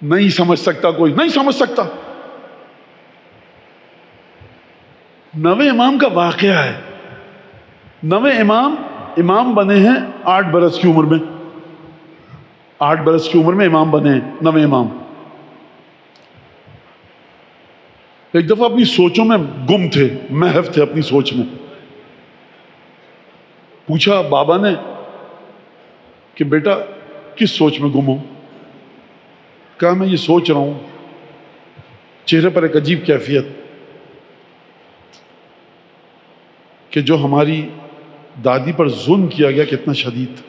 نہیں سمجھ سکتا کوئی، نہیں سمجھ سکتا. نویں امام کا واقعہ ہے. نویں امام بنے ہیں 8 برس کی عمر میں. 8 برس کی عمر میں امام بنے ہیں نویں امام. ایک دفعہ اپنی سوچوں میں گم تھے، محو تھے اپنی سوچ میں. پوچھا بابا نے کہ بیٹا کس سوچ میں گم ہو؟ کہا میں یہ سوچ رہا ہوں. چہرے پر ایک عجیب کیفیت کہ جو ہماری دادی پر ظلم کیا گیا کتنا شدید.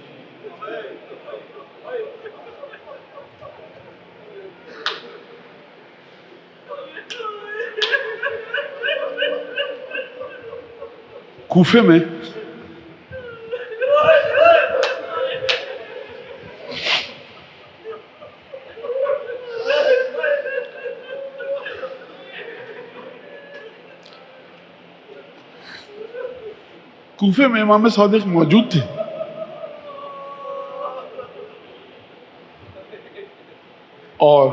کوفے میں امام صادق موجود تھے. اور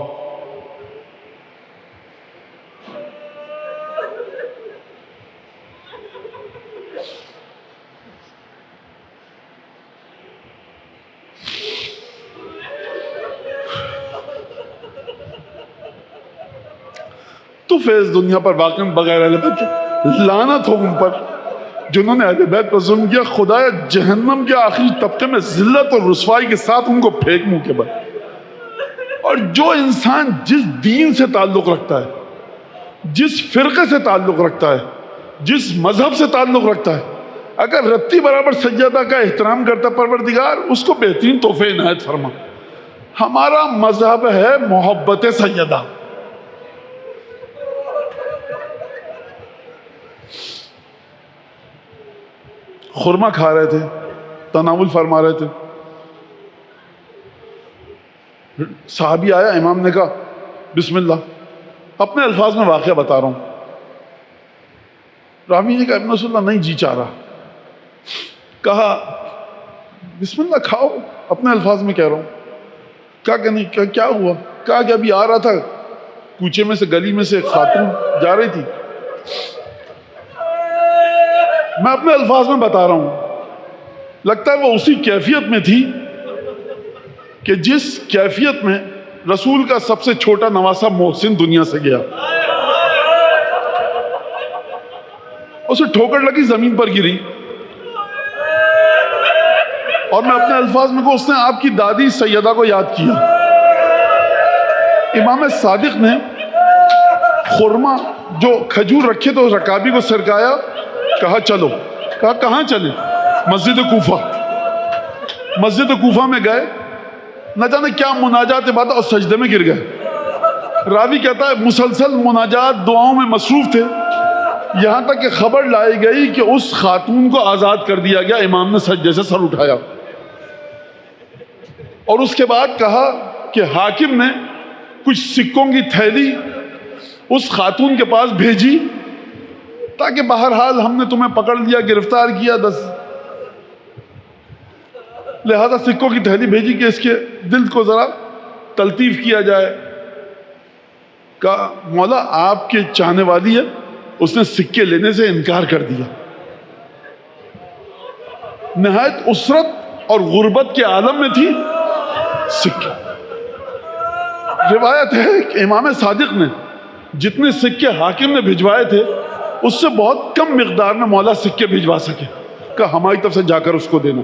تو فیض دنیا پر واقع بغیر اہل بیت کے لعنت ہو ان پر جنہوں نے اہل بیت پر ظلم کیا. خدایا جہنم کے آخری طبقے میں ذلت اور رسوائی کے ساتھ ان کو پھینک منہ کے بل. اور جو انسان جس دین سے تعلق رکھتا ہے، جس فرقے سے تعلق رکھتا ہے، جس مذہب سے تعلق رکھتا ہے، اگر رتی برابر سجدہ کا احترام کرتا پروردگار اس کو بہترین تحفے عنایت فرما. ہمارا مذہب ہے محبت سیدہ. خورما کھا رہے تھے، تناول فرما رہے تھے. صحابی آیا، امام نے کہا بسم اللہ. اپنے الفاظ میں واقعہ بتا رہا ہوں. راوی نے کہا ابن رسول اللہ نہیں جی چاہ رہا. کہا بسم اللہ کھاؤ، اپنے الفاظ میں کہہ رہا ہوں. کہا کہ نہیں. کیا ہوا؟ کہا کہ ابھی آ رہا تھا کوچے میں سے، گلی میں سے ایک خاتون جا رہی تھی. میں اپنے الفاظ میں بتا رہا ہوں، لگتا ہے وہ اسی کیفیت میں تھی کہ جس کیفیت میں رسول کا سب سے چھوٹا نواسا محسن دنیا سے گیا. اسے ٹھوکر لگی، زمین پر گری. اور میں اپنے الفاظ میں اس نے آپ کی دادی سیدہ کو یاد کیا. امام صادق نے خورما جو کھجور رکھے تو رکابی کو سرکایا. کہا چلو. کہا کہاں چلے؟ مسجد کوفہ. مسجد کوفہ میں گئے، نہ جانے کیا مناجات بات اور سجدے میں گر گئے. راوی کہتا ہے مسلسل مناجات دعاؤں میں مصروف تھے، یہاں تک کہ خبر لائی گئی کہ اس خاتون کو آزاد کر دیا گیا. امام نے سجدے سے سر اٹھایا اور اس کے بعد کہا کہ حاکم نے کچھ سکوں کی تھیلی اس خاتون کے پاس بھیجی تاکہ بہرحال ہم نے تمہیں پکڑ لیا، گرفتار کیا، لہذا سکوں کی تھیلی بھیجی کہ اس کے دل کو ذرا تلطیف کیا جائے. کہا مولا آپ کے چاہنے والی ہے. اس نے سکے لینے سے انکار کر دیا. نہایت اسرت اور غربت کے عالم میں تھی. سکے، روایت ہے کہ امام صادق نے جتنے سکے حاکم نے بھجوائے تھے اس سے بہت کم مقدار میں مولا سکے بھجوا سکے. کہا ہماری طرف سے جا کر اس کو دینا.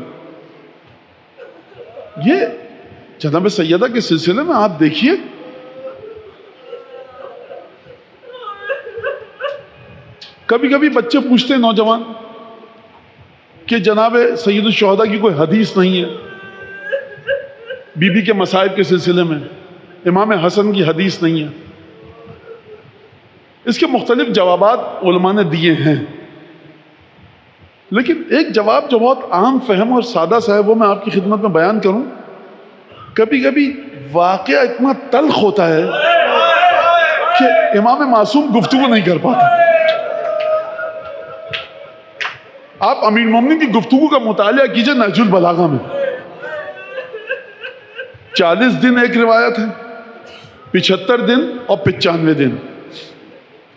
یہ جناب سیدہ کے سلسلے میں آپ دیکھیے کبھی کبھی بچے پوچھتے ہیں نوجوان کہ جناب سید الشہداء کی کوئی حدیث نہیں ہے. بی بی کے مصائب کے سلسلے میں امام حسن کی حدیث نہیں ہے. اس کے مختلف جوابات علماء نے دیے ہیں، لیکن ایک جواب جو بہت عام فہم اور سادہ سا ہے وہ میں آپ کی خدمت میں بیان کروں. کبھی کبھی واقعہ اتنا تلخ ہوتا ہے کہ امام معصوم گفتگو نہیں کر پاتا. آپ امیر مومنین کی گفتگو کا مطالعہ کیجئے نہج البلاغہ میں. 40 دن ایک روایت ہے، 75 دن اور 95 دن،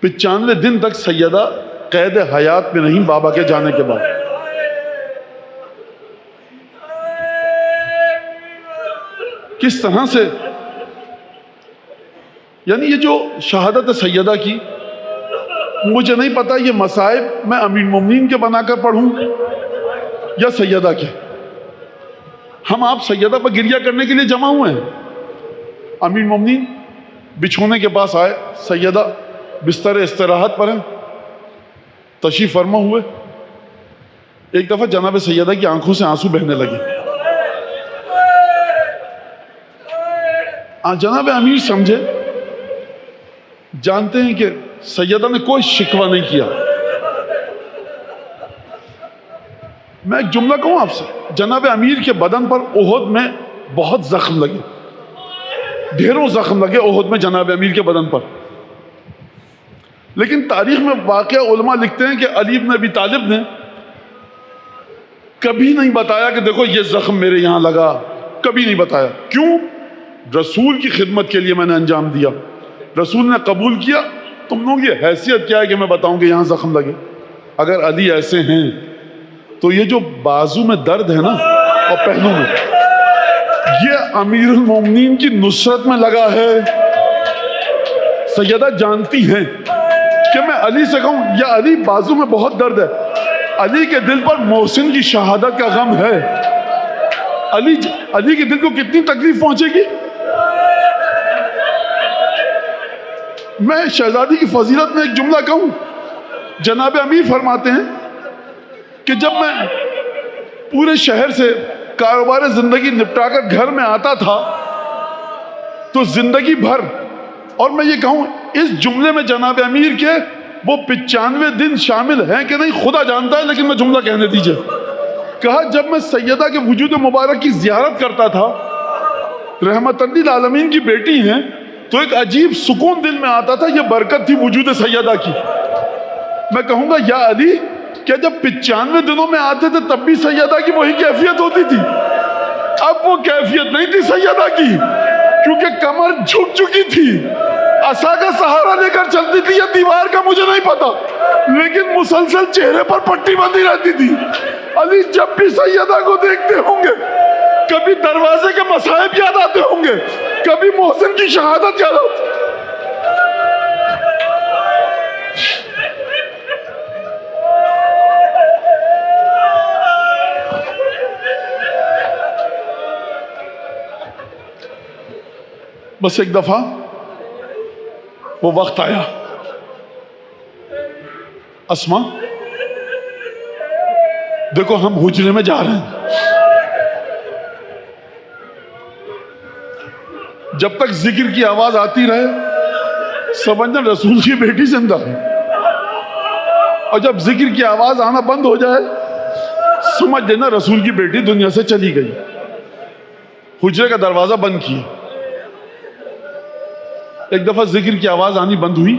95 دن تک سیدہ قید حیات میں نہیں بابا کے جانے کے بعد۔ کس طرح سے، یعنی یہ جو شہادت سیدہ کی، مجھے نہیں پتا یہ مصائب میں امیر المومنین کے بنا کر پڑھوں یا سیدہ کے۔ ہم آپ سیدہ پر گریہ کرنے کے لیے جمع ہوئے ہیں۔ امیر المومنین بچھونے کے پاس آئے، سیدہ بستر استراحت پر ہیں، تشریف فرما ہوئے۔ ایک دفعہ جناب سیدہ کی آنکھوں سے آنسو بہنے لگے۔ جناب امیر سمجھے، جانتے ہیں کہ سیدہ نے کوئی شکوہ نہیں کیا۔ میں ایک جملہ کہوں آپ سے، جناب امیر کے بدن پر احد میں بہت زخم لگے، ڈھیروں زخم لگے احد میں جناب امیر کے بدن پر، لیکن تاریخ میں واقعہ علماء لکھتے ہیں کہ علی بن ابی طالب نے کبھی نہیں بتایا کہ دیکھو یہ زخم میرے یہاں لگا، کبھی نہیں بتایا۔ کیوں؟ رسول کی خدمت کے لیے میں نے انجام دیا، رسول نے قبول کیا، تم لوگوں کی حیثیت کیا ہے کہ میں بتاؤں کہ یہاں زخم لگے؟ اگر علی ایسے ہیں تو یہ جو بازو میں درد ہے نا اور پہلو میں، یہ امیر المومنین کی نصرت میں لگا ہے۔ سیدہ جانتی ہیں کہ میں علی سے کہوں یا علی بازو میں بہت درد ہے، علی کے دل پر محسن کی شہادت کا غم ہے، علی کے دل کو کتنی تکلیف پہنچے گی۔ میں شہزادی کی فضیلت میں ایک جملہ کہوں، جناب امیر فرماتے ہیں کہ جب میں پورے شہر سے کاروبار زندگی نپٹا کر گھر میں آتا تھا تو زندگی بھر، اور میں یہ کہوں اس جملے میں جناب امیر کے وہ 95 دن شامل ہیں کہ نہیں خدا جانتا ہے، لیکن میں جملہ کہنے دیجئے۔ کہا جب میں سیدہ کے وجود مبارک کی زیارت کرتا تھا، رحمت للعالمین کی بیٹی ہیں، تو ایک عجیب سکون دل میں آتا تھا، یہ برکت تھی وجود سیدہ کی۔ میں کہوں گا یا علی، کیا جب 95 دنوں میں آتے تھے تب بھی سیدہ کی وہی کیفیت ہوتی تھی؟ اب وہ کیفیت نہیں تھی سیدہ کی، کیونکہ کمر جھک چکی تھی، عصا کا سہارا لے کر چلتی تھی، یا دیوار کا مجھے نہیں پتا، لیکن مسلسل چہرے پر پٹی بندھی رہتی تھی۔ علی جب بھی سیدہ کو دیکھتے ہوں گے، کبھی دروازے کے مصائب یاد آتے ہوں گے، کبھی محسن کی شہادت یاد آتی۔ بس ایک دفعہ وہ وقت آیا، اسما دیکھو ہم حجرے میں جا رہے ہیں، جب تک ذکر کی آواز آتی رہے سمجھنا رسول کی بیٹی زندہ ہے، اور جب ذکر کی آواز آنا بند ہو جائے سمجھ لینا رسول کی بیٹی دنیا سے چلی گئی۔ حجرے کا دروازہ بند کیا، ایک دفعہ ذکر کی آواز آنی بند ہوئی،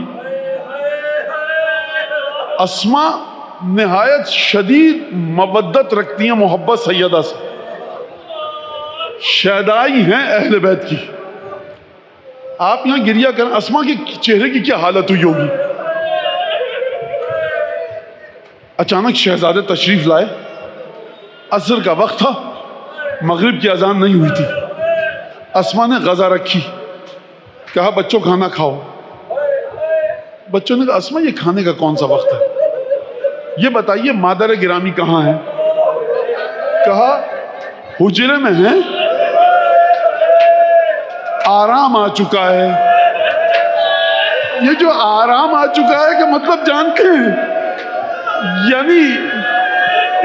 اسما نہایت شدید مودت رکھتی ہیں، محبت سیدہ سے، شیدائی ہیں اہل بیت کی۔ آپ یہاں گریہ کریں، اسما کے چہرے کی کیا حالت ہوئی ہوگی۔ اچانک شہزادے تشریف لائے، عصر کا وقت تھا، مغرب کی اذان نہیں ہوئی تھی، اسما نے غذا رکھی، کہا بچوں کھانا کھاؤ۔ بچوں نے کہا اسما یہ کھانے کا کون سا وقت ہے، یہ بتائیے مادر گرامی کہاں ہے؟ کہا حجرے میں ہیں، آرام آ چکا ہے۔ یہ جو آرام آ چکا ہے کہ مطلب جانتے ہیں، یعنی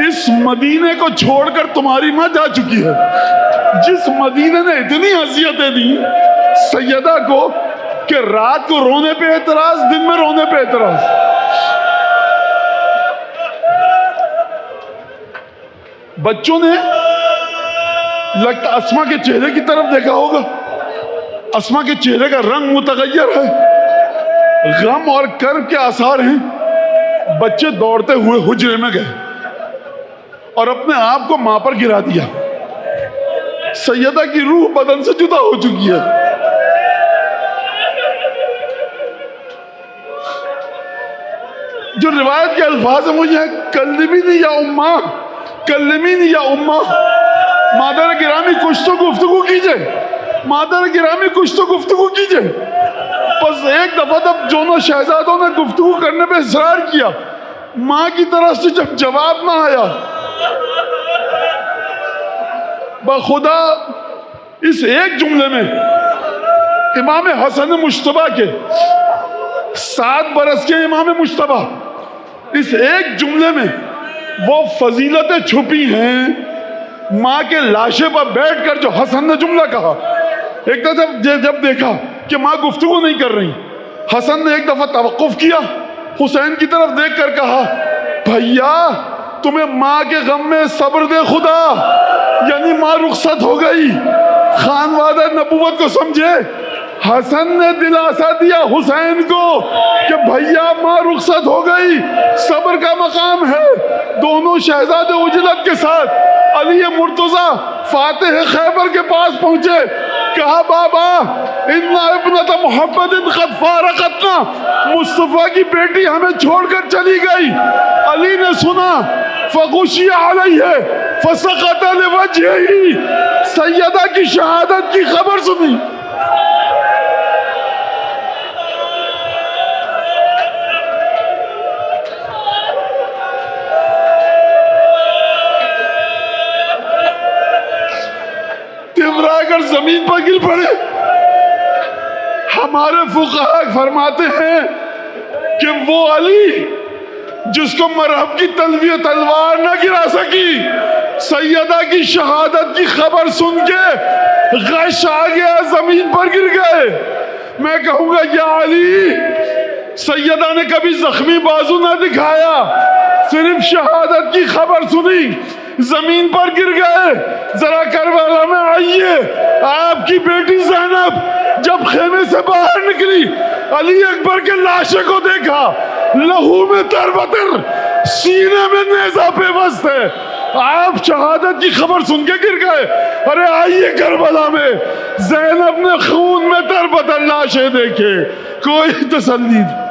اس مدینے کو چھوڑ کر تمہاری ماں جا چکی ہے، جس مدینے نے اتنی اذیتیں دی سیدہ کو کہ رات کو رونے پہ اعتراض، دن میں رونے پہ اعتراض۔ بچوں نے لگتا اسما کے چہرے کی طرف دیکھا ہوگا، اسما کے چہرے کا رنگ متغیر ہے، غم اور کرب کے آثار ہیں۔ بچے دوڑتے ہوئے حجرے میں گئے اور اپنے آپ کو ماں پر گرا دیا۔ سیدہ کی روح بدن سے جدا ہو چکی ہے، جو روایت کے الفاظ ہیں وہ یہ ہے کلمینی یا اماں، کلمینی یا اماں. مادر گرامی کچھ تو گفتگو کیجئے، مادر گرامی کچھ تو گفتگو کیجئے. بس ایک دفعہ جب دونوں شہزادوں نے گفتگو کرنے پہ اصرار کیا، ماں کی طرف سے جب جواب نہ آیا، بخدا اس ایک جملے میں امام حسن مجتبیٰ کے 7 برس کے امام مجتبیٰ، اس ایک جملے میں وہ فضیلتیں چھپی ہیں. ماں کے لاشے پر بیٹھ کر جو حسن نے جملہ کہا، ایک دفعہ جب دیکھا کہ ماں گفتگو نہیں کر رہی، حسن نے ایک دفعہ توقف کیا، حسین کی طرف دیکھ کر کہا بھیا تمہیں ماں کے غم میں صبر دے خدا. یعنی ماں رخصت ہو گئی. خانوادہ نبوت کو سمجھے، حسن نے دلاسا دیا حسین کو کہ بھیا ماں رخصت ہو گئی، صبر کا مقام ہے. دونوں شہزادے اجلت کے ساتھ علی مرتضیٰ فاتح خیبر کے پاس پہنچے. کہا بابا ان ابنت محمد قد فارقتنا، مصطفیٰ کی بیٹی ہمیں چھوڑ کر چلی گئی. علی نے سنا فغشی علیہ فسقط لوجہہ، سیدہ کی شہادت کی خبر سنی. تبرا کر زمین پر گر پڑے. ہمارے فقہاء فرماتے ہیں کہ وہ علی جس کو مرہم کی تلوار نہ گرا سکی، سیدہ کی شہادت کی خبر سن کے غش آ گیا، زمین پر گر گئے. میں کہوں گا یا علی، سیدہ نے کبھی زخمی بازو نہ دکھایا، صرف شہادت کی خبر سنی، زمین پر گر گئے. ذرا کربلا میں آئیے، آپ کی بیٹی زینب جب خیمے سے باہر نکلی، علی اکبر کے لاشے کو دیکھا، لہو میں تربتر، سینے میں نیزہ پیوست ہے. آپ شہادت کی خبر سن کے گر گئے. ارے آئیے کربلا میں، زینب نے خون میں تربتر لاشیں دیکھے، کوئی تسلی نہیں.